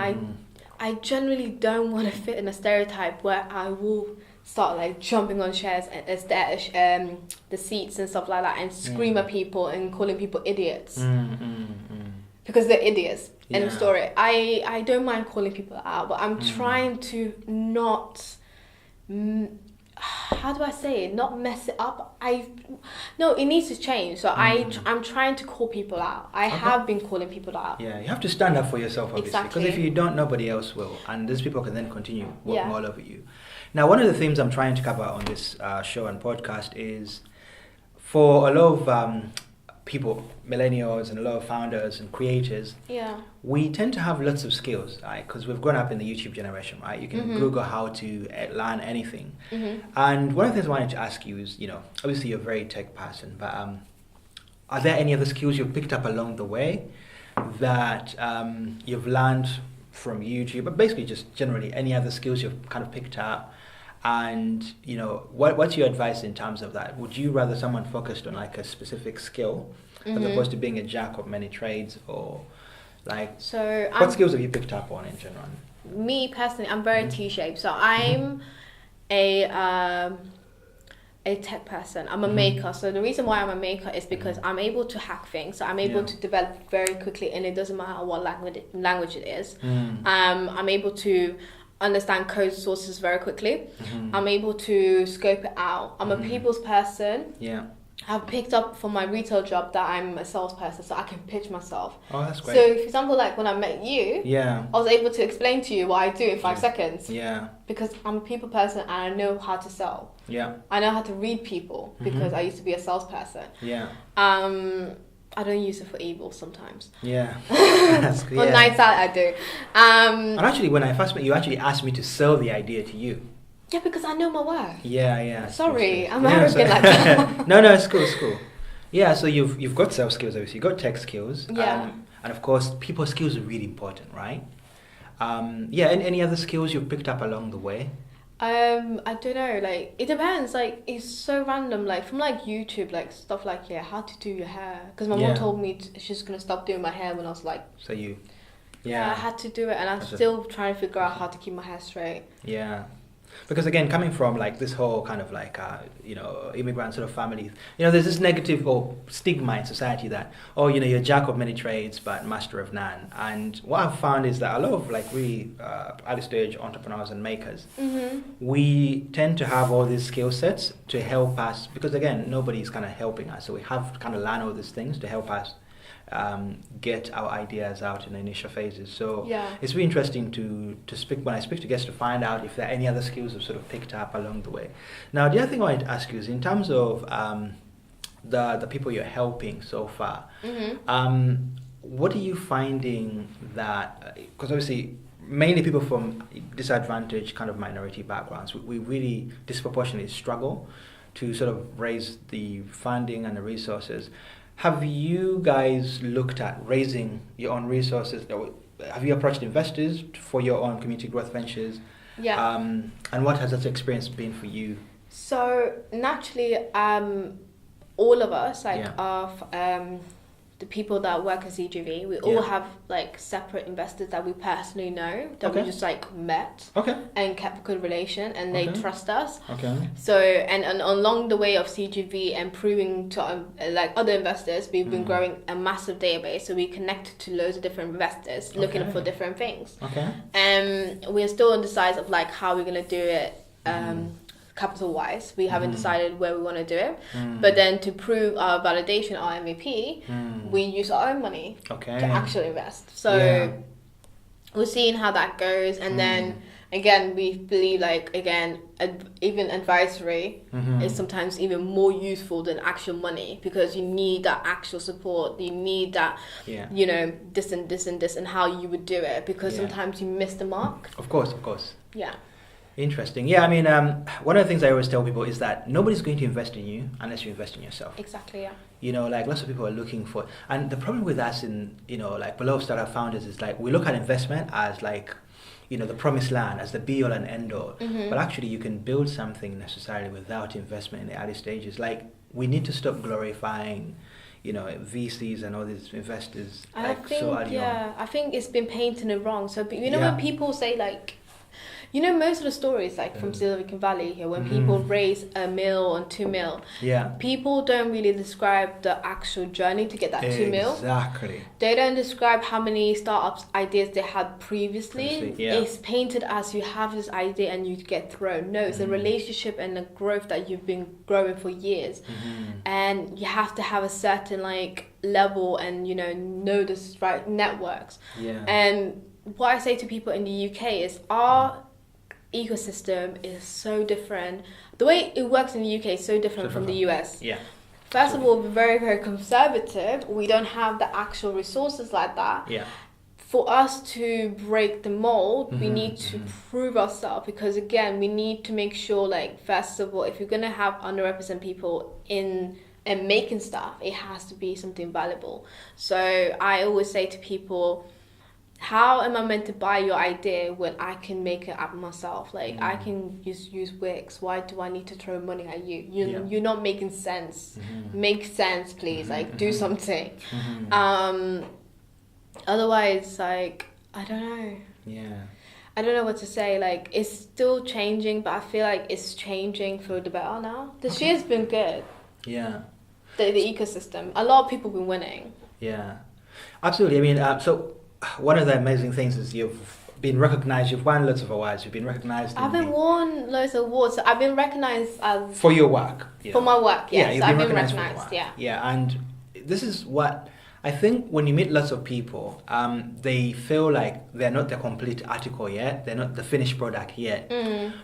Speaker 2: I generally don't want to fit in a stereotype where I will start like jumping on chairs and the seats and stuff like that and scream at people and calling people idiots because they're idiots. End of story. I don't mind calling people out, but I'm trying to not how do I say it? Not mess it up. No, it needs to change. So I'm trying to call people out. I have been calling people out.
Speaker 1: Yeah, you have to stand up for yourself, obviously.
Speaker 2: Exactly.
Speaker 1: Because if you don't, nobody else will, and these people can then continue walking all over you. Now, one of the themes I'm trying to cover on this show and podcast is for a lot of people, millennials, and a lot of founders and creators.
Speaker 2: Yeah.
Speaker 1: We tend to have lots of skills, right? Because we've grown up in the YouTube generation, right? You can Google how to learn anything. And one of the things I wanted to ask you is, obviously you're a very tech person, but are there any other skills you've picked up along the way that you've learned from YouTube, but basically just generally any other skills you've kind of picked up? And what's your advice in terms of that? Would you rather someone focused on like a specific skill as opposed to being a jack of many trades, or like what skills have you picked up on in general?
Speaker 2: Me personally, I'm very T-shaped, so I'm a tech person. I'm a maker. So the reason why I'm a maker is because I'm able to hack things. So I'm able to develop very quickly, and it doesn't matter what language it is. I'm able to understand code sources very quickly. I'm able to scope it out. I'm a people's person.
Speaker 1: Yeah.
Speaker 2: I've picked up from my retail job that I'm a salesperson, so I can pitch myself.
Speaker 1: Oh, that's great.
Speaker 2: So, for example, like when I met you,
Speaker 1: I
Speaker 2: was able to explain to you what I do in 5 seconds.
Speaker 1: Yeah.
Speaker 2: Because I'm a people person and I know how to sell.
Speaker 1: Yeah.
Speaker 2: I know how to read people because I used to be a salesperson.
Speaker 1: Yeah.
Speaker 2: I don't use it for evil sometimes.
Speaker 1: Yeah. That's good.
Speaker 2: On nights out, I do.
Speaker 1: And actually, when I first met you, actually asked me to sell the idea to you.
Speaker 2: Yeah, because I know my work.
Speaker 1: Yeah.
Speaker 2: Sorry, I'm arrogant like that.
Speaker 1: No, it's cool. Yeah, so you've got sales skills, obviously. You've got tech skills.
Speaker 2: Yeah.
Speaker 1: And of course, people skills are really important, right? And any other skills you've picked up along the way?
Speaker 2: I don't know, like it depends, like it's so random, like from like YouTube, like stuff like how to do your hair, because my mom told me she's gonna stop doing my hair when I was like,
Speaker 1: so you
Speaker 2: I had to do it, and I'm still trying to figure out how to keep my hair straight.
Speaker 1: Because again, coming from like this whole kind of like immigrant sort of family, there's this negative or stigma in society that you're a jack of many trades but master of none. And what I've found is that a lot of like really early stage entrepreneurs and makers, we tend to have all these skill sets to help us, because again, nobody's kind of helping us, so we have to kind of learn all these things to help us get our ideas out in the initial phases. So it's really interesting to speak, when I speak to guests, to find out if there are any other skills we've sort of picked up along the way. Now, the other thing I wanted to ask you is in terms of the people you're helping so far, what are you finding that, because obviously mainly people from disadvantaged kind of minority backgrounds, we really disproportionately struggle to sort of raise the funding and the resources. Have you guys looked at raising your own resources? Have you approached investors for your own community growth ventures?
Speaker 2: Yeah.
Speaker 1: And what has that experience been for you?
Speaker 2: So naturally, all of us, like
Speaker 1: Yeah.
Speaker 2: our the people that work at CGV, we all have like separate investors that we personally know that we just like met and kept a good relation, and they trust us. So and along the way of CGV and proving to like other investors, we've been growing a massive database. So we connected to loads of different investors looking for different things. And we're still undecided of like how we're gonna do it. Capital wise, we haven't decided where we want to do it, but then to prove our validation, our MVP, we use our own money to actually invest. So we're seeing how that goes, and then again we believe like even advisory is sometimes even more useful than actual money, because you need that actual support, you need that you know, this and this and this and how you would do it, because sometimes you miss the mark.
Speaker 1: Of course.
Speaker 2: Yeah.
Speaker 1: Interesting. Yeah, I mean, one of the things I always tell people is that nobody's going to invest in you unless you invest in yourself.
Speaker 2: Exactly, yeah.
Speaker 1: You know, like lots of people are looking for, and the problem with us in, you know, like below startup founders is like we look at investment as like, you know, the promised land, as the be all and end all. But actually you can build something necessarily without investment in the early stages. Like we need to stop glorifying, you know, VCs and all these investors.
Speaker 2: I think it's been painted wrong. So, you know, when people say like, you know, most of the stories like from Silicon Valley here, when people raise $1 million and $2 million, people don't really describe the actual journey to get that $2 million.
Speaker 1: Exactly.
Speaker 2: They don't describe how many startups ideas they had previously. It's painted as you have this idea and you get thrown. No, it's a relationship and the growth that you've been growing for years, and you have to have a certain like level and, you know this right networks. And what I say to people in the UK is our ecosystem is so different. The way it works in the UK is so different from the US. First of all, we're very, very conservative. We don't have the actual resources like that. For us to break the mold, we need to prove ourselves, because again, we need to make sure, like, first of all, if you're gonna have underrepresented people in and making stuff, it has to be something valuable. So I always say to people, how am I meant to buy your idea when I can make it up myself? Like I can use Wix. Why do I need to throw money at you? You're not making sense. Make sense, please. Like do something. Otherwise, like I don't know. I don't know what to say. Like it's still changing, but I feel like it's changing for the better now. This year's been good. The ecosystem. A lot of people have been winning.
Speaker 1: Absolutely. I mean, so one of the amazing things is you've been recognized. You've won lots of awards. You've been recognized.
Speaker 2: I've been won loads of awards. I've been recognized as
Speaker 1: for your work.
Speaker 2: For my work, yes.
Speaker 1: You've
Speaker 2: I've been
Speaker 1: recognized.
Speaker 2: Yeah,
Speaker 1: and this is what I think. When you meet lots of people, they feel like they're not the complete article yet. They're not the finished product yet.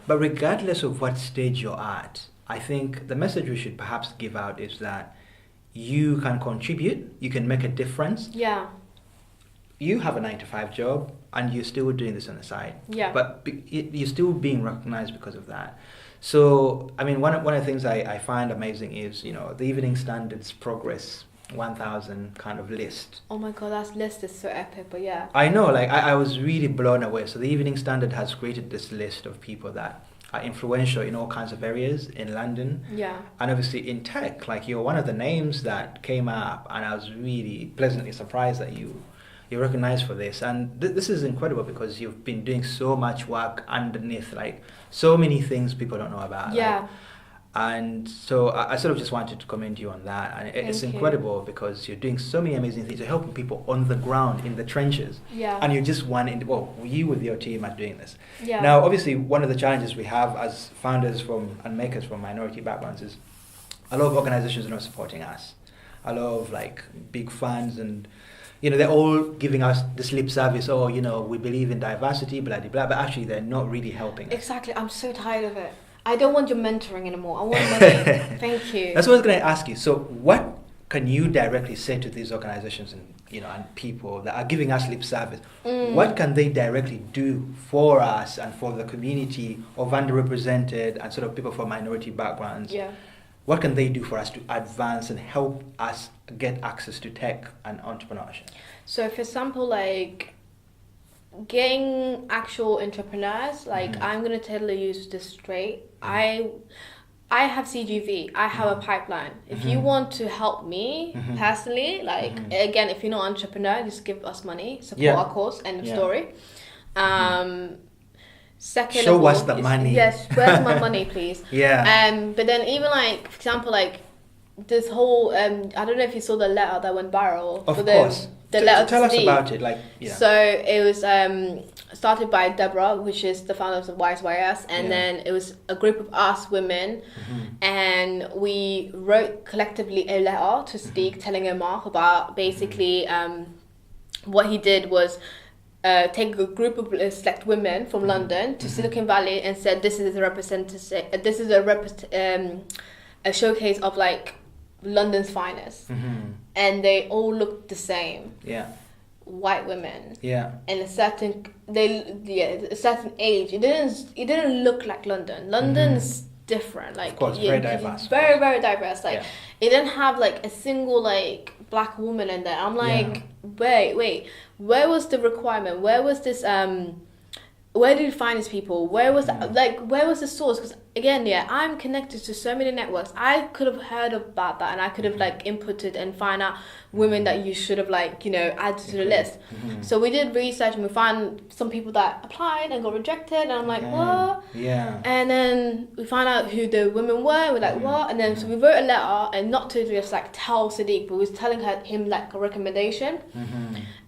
Speaker 1: But regardless of what stage you're at, I think the message we should perhaps give out is that you can contribute. You can make a difference. You have a 9-to-5 job and you're still doing this on the side. But you're still being recognized because of that. So, I mean, one of the things I find amazing is, you know, the Evening Standard's Progress 1000 kind of list.
Speaker 2: Oh my God, that list is so epic, but yeah.
Speaker 1: I know, like, I was really blown away. So the Evening Standard has created this list of people that are influential in all kinds of areas in London. And obviously in tech, like you're one of the names that came up, and I was really pleasantly surprised that you're recognized for this. And this is incredible because you've been doing so much work underneath, like so many things people don't know about. Like, and so I sort of just wanted to commend you on that. And it's incredible because you're doing so many amazing things. You're helping people on the ground, in the trenches. And you're just you with your team are doing this. Now, obviously, one of the challenges we have as founders and makers from minority backgrounds is a lot of organizations are not supporting us. A lot of like big funds and, you know, they're all giving us this lip service. Oh, you know, we believe in diversity, blah, blah, blah. But actually, they're not really helping us.
Speaker 2: Exactly. I'm so tired of it. I don't want your mentoring anymore. I want money. Thank you.
Speaker 1: That's what I was going to ask you. So what can you directly say to these organizations and, you know, and people that are giving us lip service? What can they directly do for us and for the community of underrepresented and sort of people from minority backgrounds? What can they do for us to advance and help us get access to tech and entrepreneurship?
Speaker 2: So, for example, like getting actual entrepreneurs, like I'm gonna tell you this straight. I have CGV. I have a pipeline. If you want to help me personally, like again, if you're not an entrepreneur, just give us money, support our cause, end of story. Second,
Speaker 1: show us the money.
Speaker 2: Yes, where's my money, please? But then even like, for example, like this whole I don't know if you saw the letter that went viral.
Speaker 1: Of course.
Speaker 2: The letter
Speaker 1: tell
Speaker 2: to
Speaker 1: us
Speaker 2: Steve.
Speaker 1: about it. Like,
Speaker 2: So it was started by Deborah, which is the founder of YSYS, and then it was a group of us women, and we wrote collectively a letter to Steve telling him off about basically what he did was take a group of select women from London to Silicon Valley and said this is a showcase of like London's finest, and they all looked the same. White women. And a certain age. It didn't look like London. London's different. Like,
Speaker 1: of course, very diverse.
Speaker 2: Very, very diverse. Like it didn't have like a single like black woman in there. I'm like, wait, where was the requirement? Where was this where did you find these people? Where was where was the source? Because again, I'm connected to so many networks. I could have heard about that, and I could have like inputted and find out women that you should have like added to the list. So we did research and we found some people that applied and got rejected, and I'm like, what? And then we found out who the women were. We're like, what? And then so we wrote a letter, and not to just like tell Sadiq, but we was telling him like a recommendation.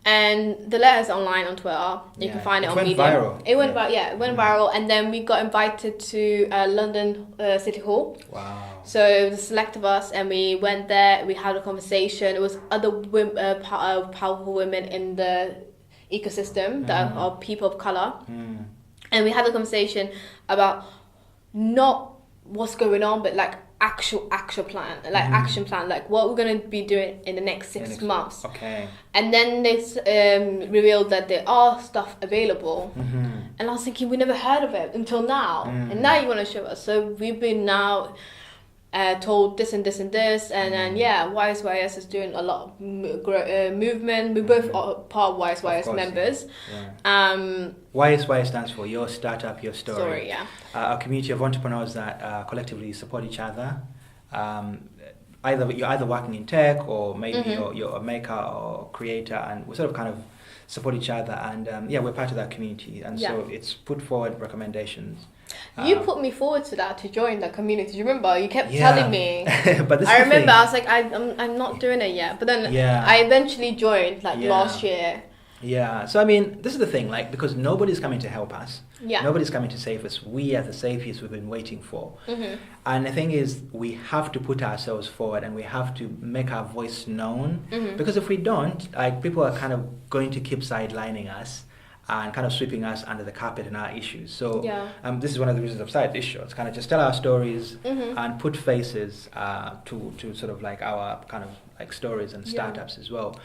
Speaker 2: And the letter's online on Twitter. You can find it on Medium.
Speaker 1: Viral.
Speaker 2: It went viral. Yeah, it went viral, and then we got invited to London City Hall.
Speaker 1: Wow.
Speaker 2: So it was a select of us, and we went there. We had a conversation. It was other powerful women in the ecosystem that are people of color, and we had a conversation about not what's going on, but like actual plan, like action plan, like what we're gonna be doing in the next 6 months. And then they revealed that there are stuff available, and I was thinking we never heard of it until now, and now you want to show us. So we've been now told this and this and this, and then YSYS is doing a lot of movement. We both are part of YSYS members.
Speaker 1: YSY stands for Your Startup, Your Story. A community of entrepreneurs that collectively support each other. You're either working in tech, or maybe you're a maker or creator, and we sort of kind of support each other. And we're part of that community, and so it's put forward recommendations.
Speaker 2: You put me forward to that, to join that community. Do you remember? You kept telling me.
Speaker 1: But
Speaker 2: I remember. I was like, I'm not doing it yet. But then I eventually joined last year.
Speaker 1: So I mean, this is the thing, like, because nobody's coming to help us. Nobody's coming to save us. We are the saviors we've been waiting for. And the thing is, we have to put ourselves forward, and we have to make our voice known. Because if we don't, like, people are kind of going to keep sidelining us and kind of sweeping us under the carpet in our issues. So this is one of the reasons of Side This Show. It's kind of just tell our stories and put faces to sort of like our kind of like stories and startups as well.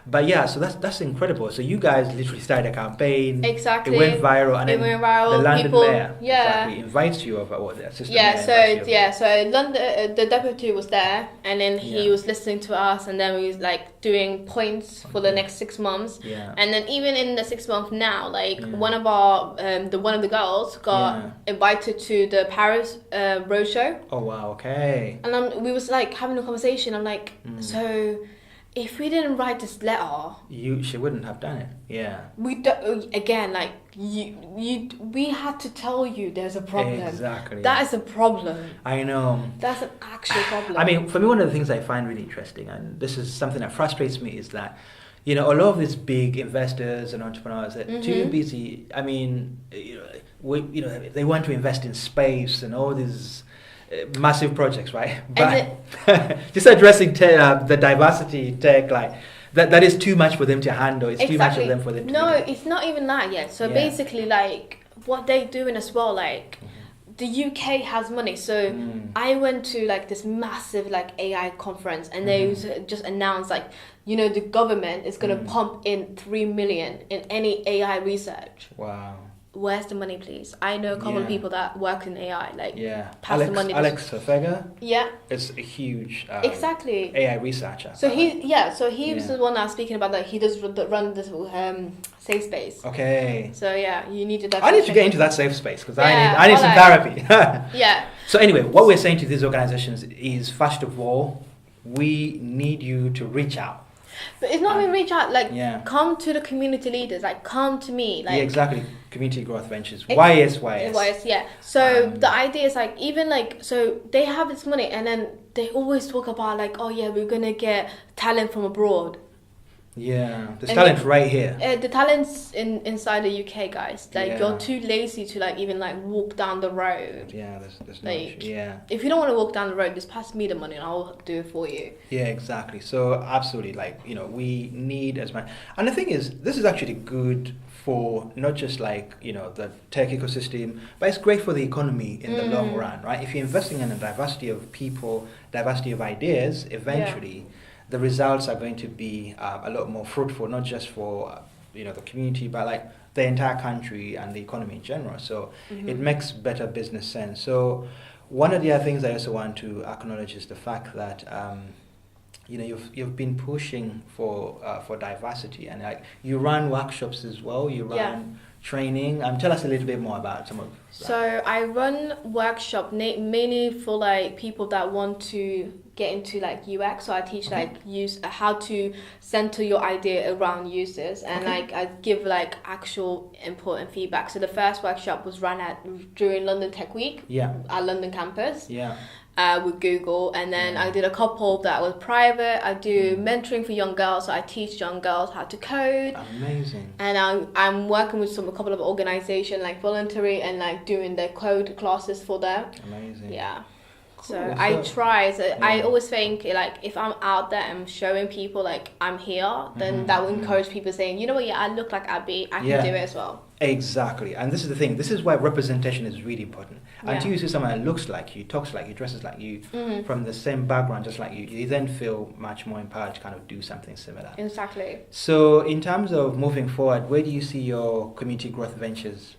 Speaker 1: But so that's incredible. So you guys literally started a campaign.
Speaker 2: Exactly.
Speaker 1: It went viral, and then the London mayor invites you over. The assistant mayor
Speaker 2: so London, the deputy was there, and then he was listening to us, and then we was like doing points for the next 6 months. And then even in the 6 months now, like one of our one of the girls got invited to the Paris roadshow.
Speaker 1: Oh wow! Okay.
Speaker 2: And we was like having a conversation. I'm like, so if we didn't write this letter,
Speaker 1: she wouldn't have done it.
Speaker 2: We we had to tell you there's a problem.
Speaker 1: Exactly.
Speaker 2: That is a problem.
Speaker 1: I know.
Speaker 2: That's an actual problem.
Speaker 1: I mean, for me, one of the things I find really interesting, and this is something that frustrates me, is that a lot of these big investors and entrepreneurs are too busy. I mean, they want to invest in space and all these massive projects, right? But just addressing the diversity tech, like that is too much for them to handle. It's too much of them for them to do.
Speaker 2: It's not even that yet. So basically, like what they're doing as well, like the UK has money. So I went to like this massive like AI conference, and they just announced like the government is going to pump in 3 million in any AI research.
Speaker 1: Wow.
Speaker 2: where's the money, please? I know a couple of people that work in AI, like pass
Speaker 1: Alex,
Speaker 2: the money.
Speaker 1: Alex Fega.
Speaker 2: Yeah,
Speaker 1: is a huge
Speaker 2: exactly
Speaker 1: AI researcher.
Speaker 2: So he was the one that was speaking about that. He does run this safe space.
Speaker 1: Okay.
Speaker 2: So yeah, you needed that.
Speaker 1: I need to get into that safe space because I need some therapy.
Speaker 2: Yeah.
Speaker 1: So anyway, what we're saying to these organizations is, first of all, we need you to reach out.
Speaker 2: But it's not even reach out, like come to the community leaders, like come to me, like
Speaker 1: exactly. Community Growth Ventures, YS.
Speaker 2: Yeah. So the idea is like, even like, so they have this money and then they always talk about like, oh yeah, we're gonna get talent from abroad.
Speaker 1: Yeah, there's talent right here.
Speaker 2: The talent's inside the UK, guys. Like you're too lazy to like even like walk down the road.
Speaker 1: Yeah, there's
Speaker 2: like,
Speaker 1: no.
Speaker 2: If you don't want to walk down the road, just pass me the money and I'll do it for you.
Speaker 1: Yeah, exactly. So absolutely, like, you know, we need as much. And the thing is, this is actually good for not just like, you know, the tech ecosystem, but it's great for the economy in the long run, right? If you're investing in a diversity of people, diversity of ideas, eventually the results are going to be a lot more fruitful, not just for you know, the community, but like the entire country and the economy in general. So it makes better business sense. So one of the other things I also want to acknowledge is the fact that you know, you've been pushing for diversity, and like you run workshops as well. You run training. Tell us a little bit more about some of that.
Speaker 2: So I run workshop mainly for like people that want to get into like UX. So I teach like how to center your idea around users, and like I give like actual input and feedback. So the first workshop was run during London Tech Week. At London campus. With Google, and then I did a couple that was private. I do mentoring for young girls, so I teach young girls how to code.
Speaker 1: Amazing.
Speaker 2: And I'm working with a couple of organizations like voluntary and like doing the code classes for them.
Speaker 1: Amazing.
Speaker 2: Yeah.
Speaker 1: Cool.
Speaker 2: So I try. So I always think like if I'm out there and showing people like I'm here, then that will encourage people saying, you know what, I look like Abby, I can do it as well.
Speaker 1: Exactly. And this is the thing. This is why representation is really important. Until you see someone that looks like you, talks like you, dresses like you, from the same background just like you then feel much more empowered to kind of do something similar.
Speaker 2: Exactly.
Speaker 1: So in terms of moving forward, where do you see your community growth ventures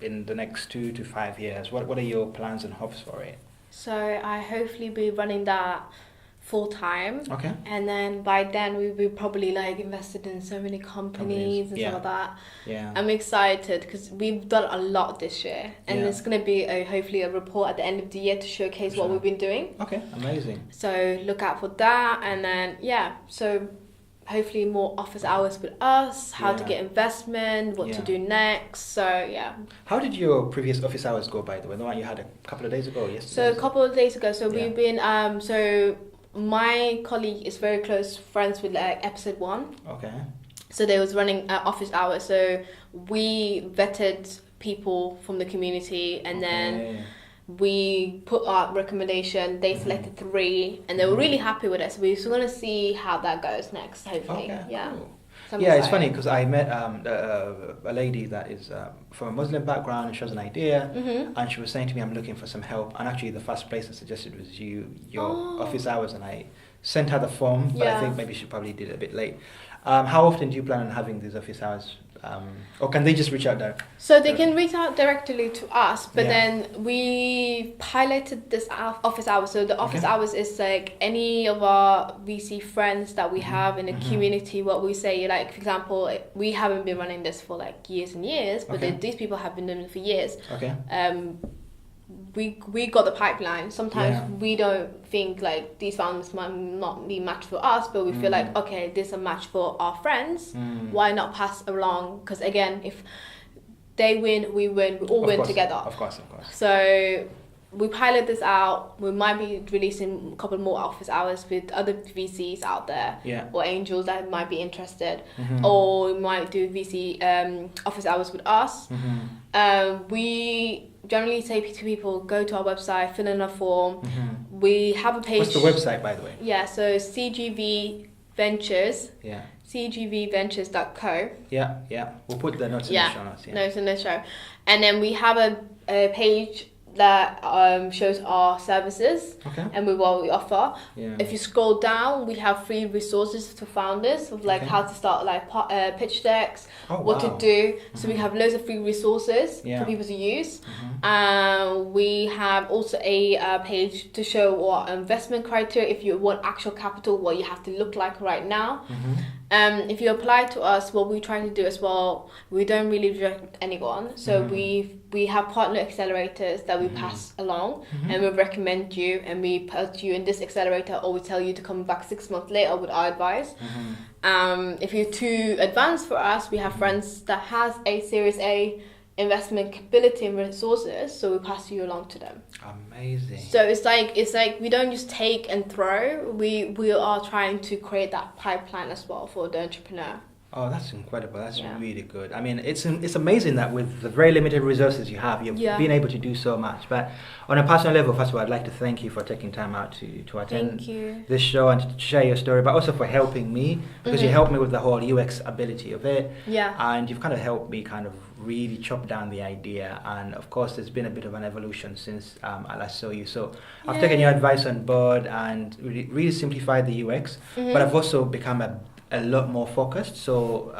Speaker 1: in the next 2 to 5 years? What are your plans and hopes for it?
Speaker 2: So I hopefully be running that full time.
Speaker 1: Okay.
Speaker 2: And then by then we will probably like invested in so many companies and stuff like that.
Speaker 1: Yeah.
Speaker 2: I'm excited because we've done a lot this year, and it's going to be hopefully a report at the end of the year to showcase what we've been doing.
Speaker 1: Okay, amazing.
Speaker 2: So look out for that, and then so hopefully more office hours with us, how to get investment, what to do next. So
Speaker 1: How did your previous office hours go, by the way? The one you had a couple of days ago, yesterday?
Speaker 2: So a couple of days ago. So we've been so my colleague is very close friends with like episode 1.
Speaker 1: Okay.
Speaker 2: So they was running office hours. So we vetted people from the community, and then we put our recommendation. They selected 3, and they were really happy with it. So we're going to see how that goes next, hopefully.
Speaker 1: Cool. It's funny because I met a lady that is from a Muslim background, and she has an idea, and she was saying to me, I'm looking for some help. And actually the first place I suggested was your office hours, and I sent her the form, but I think maybe she probably did it a bit late. How often do you plan on having these office hours? Or can they just reach out there?
Speaker 2: So they can reach out directly to us, but then we piloted this office hours. So the office hours is like any of our VC friends that we have in the community. What we say, like for example, we haven't been running this for like years and years, but these people have been doing it for years. We got the pipeline. Sometimes we don't think like these founders might not be matched for us, but we feel like, okay, this is a match for our friends. Why not pass along? Because again, if they win, we win. We all win together.
Speaker 1: Of course.
Speaker 2: So we pilot this out. We might be releasing a couple more office hours with other VCs out there, or angels that might be interested, or we might do VC office hours with us. We generally say to people, go to our website, fill in a form. We have a page.
Speaker 1: What's the website, by the way?
Speaker 2: So CGV Ventures. CGVenturesHQ.
Speaker 1: We'll put the notes in the show notes.
Speaker 2: Notes in the show. And then we have a page that shows our services and what we offer. If you scroll down, we have free resources for founders of like how to start like pitch decks, what to do. So we have loads of free resources for people to use. We have also a page to show what investment criteria, if you want actual capital, what you have to look like right now. If you apply to us, what we try to do as well, we don't really reject anyone. So we have partner accelerators that we pass along, and we recommend you, and we put you in this accelerator, or we tell you to come back 6 months later with our advice. If you're too advanced for us, we have friends that has a Series A investment capability and resources, so we pass you along to them.
Speaker 1: Amazing.
Speaker 2: So it's like we don't just take and throw. We are trying to create that pipeline as well for the entrepreneur.
Speaker 1: Oh, that's incredible. That's really good. I mean, it's amazing that with the very limited resources you have, you've been able to do so much. But on a personal level, first of all, I'd like to thank you for taking time out to attend this show and to share your story, but also for helping me, because you helped me with the whole UX ability of it. And you've kind of helped me kind of really chop down the idea. And of course, there's been a bit of an evolution since I last saw you. So I've taken your advice on board and really simplified the UX, but I've also become a lot more focused. So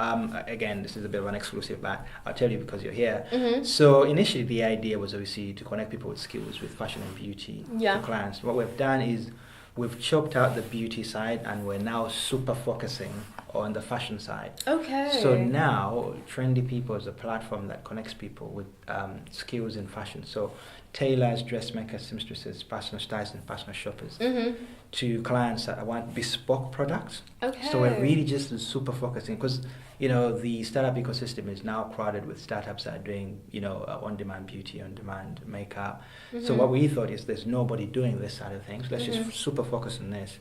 Speaker 1: again, this is a bit of an exclusive, but I'll tell you because you're here. So initially the idea was obviously to connect people with skills with fashion and beauty for clients. What we've done is we've chopped out the beauty side and we're now super focusing on the fashion side. So now Trendy People is a platform that connects people with skills in fashion. So tailors, dressmakers, seamstresses, personal stylists and personal shoppers to clients that want bespoke products. So we're really just super focusing, because you know the startup ecosystem is now crowded with startups that are doing on-demand beauty, on-demand makeup. So what we thought is there's nobody doing this side of things. Let's just super focus on this,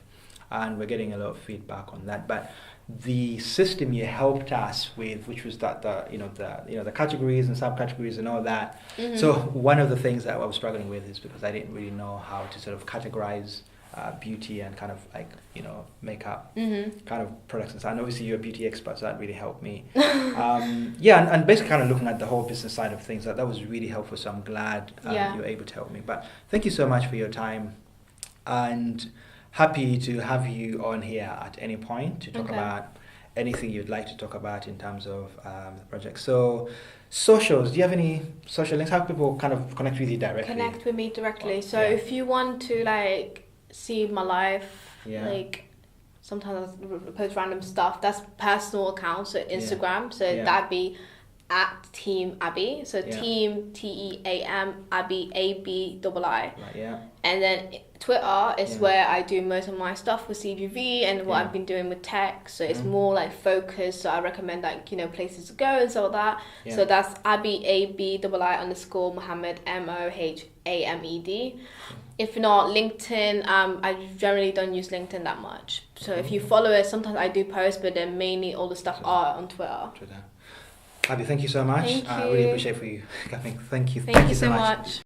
Speaker 1: and we're getting a lot of feedback on that. But the system you helped us with, which was that the categories and subcategories and all that. So one of the things that I was struggling with is because I didn't really know how to sort of categorize beauty and kind of like makeup kind of products and so. And obviously you're a beauty expert, so that really helped me. And basically kind of looking at the whole business side of things, that was really helpful. So I'm glad you were able to help me. But thank you so much for your time, and happy to have you on here at any point to talk about anything you'd like to talk about in terms of the project. So socials, do you have any social links? How can people kind of connect with you directly?
Speaker 2: Connect with me directly. So if you want to like see my life, like sometimes I post random stuff, that's personal accounts, so Instagram. So that'd be at Team Abby. So Team TEAM Abby ABBI. And then Twitter is where I do most of my stuff with CGV and what I've been doing with tech. So it's more like focused. So I recommend like places to go and so that. So that's Abby ABBI _ Mohamed MOHAMED. If not, LinkedIn, I generally don't use LinkedIn that much. So if you follow it, sometimes I do post, but then mainly all the stuff are on Twitter.
Speaker 1: Abby, thank you so much.
Speaker 2: Thank you.
Speaker 1: I really appreciate for you coming. Thank you.
Speaker 2: Thank you so much.